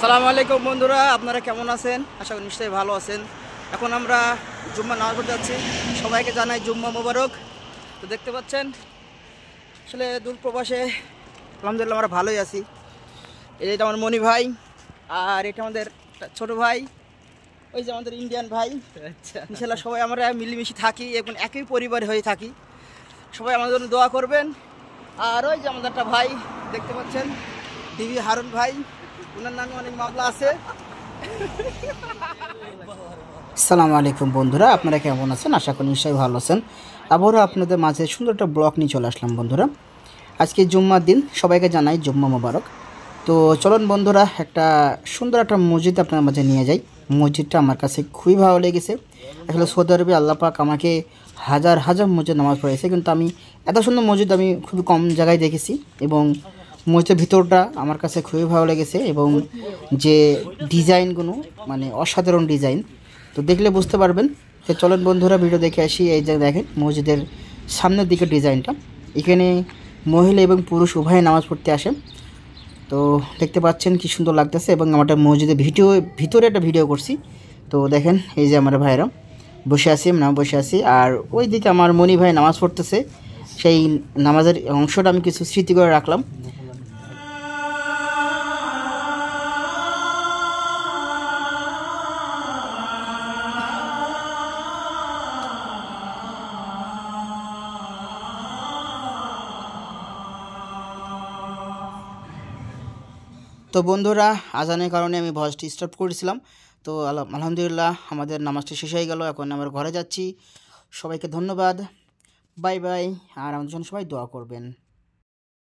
আসসালামু আলাইকুম বন্ধুরা, আপনারা কেমন আছেন? আশা করি নিশ্চয়ই ভালো আছেন। এখন আমরা জুম্মা নামাজ পড়তে যাচ্ছি। সবাইকে জানাই জুম্মা মোবারক। তো দেখতে পাচ্ছেন আসলে দূর প্রবাসে আলহামদুলিল্লাহ আমরা ভালোই আছি। এটা আমার মনি ভাই, আর এটা আমাদের ছোট ভাই, ওই যে আমাদের ইন্ডিয়ান ভাই। আচ্ছা, ইনশাল্লাহ সবাই আমরা মিলেমিশে থাকি এবং একই পরিবার হয়ে থাকি। সবাই আমাদের জন্য দোয়া করবেন। আর ওই যে আমাদের একটা ভাই দেখতে পাচ্ছেন, ডিবি হারুন ভাই, ওনার নামে অনেক মামলা আছে। আসসালামু আলাইকুম বন্ধুরা, আপনারা কেমন আছেন? আশা করি নিশ্চয়ই ভালো আছেন। আবারও আপনাদের মাঝে সুন্দর একটা ব্লগ নিয়ে চলে আসলাম বন্ধুরা। আজকে জুম্মার দিন, সবাইকে জানাই জুম্মা মোবারক। তো চলুন বন্ধুরা, একটা সুন্দর একটা মসজিদ আপনার মাঝে নিয়ে যাই। মসজিদটা আমার কাছে খুবই ভালো লেগেছে। আসলে সৌদি আরবে আল্লাহ পাক আমাকে হাজার হাজার মসজিদ নামাজ পড়েছে, কিন্তু আমি এত সুন্দর মসজিদ আমি খুবই কম জায়গায় দেখেছি। এবং মসজিদের ভিতরটা আমার কাছে খুবই ভালো লেগেছে, এবং যে ডিজাইনগুলো মানে অসাধারণ ডিজাইন। তো দেখলে বুঝতে পারবেন। তো চলেন বন্ধুরা, ভিডিও দেখে আসি। এই যে দেখেন মসজিদের সামনের দিকে ডিজাইনটা, এখানে মহিলা এবং পুরুষ উভয়ে নামাজ পড়তে আসে। তো দেখতে পাচ্ছেন কি সুন্দর লাগতেছে, এবং আমরা মসজিদের ভিতরে একটা ভিডিও করছি। তো দেখেন এই যে আমার ভাইরা বসে আছি, নাম বসে আছি, আর ওই দিকে আমার মনি ভাই নামাজ পড়তেছে। সেই নামাজের অংশটা আমি কিছু স্মৃতি করে রাখলাম। তো বন্ধুরা, আজানের কারণে আমি ভয়েসটি স্টপ করেছিলাম। তো আলহামদুলিল্লাহ আমাদের নামাজটি শেষ হয়ে গেল। এখন আমরা ঘরে যাচ্ছি। সবাইকে ধন্যবাদ, বাই বাই। আর আমাদের জন্য সবাই দোয়া করবেন।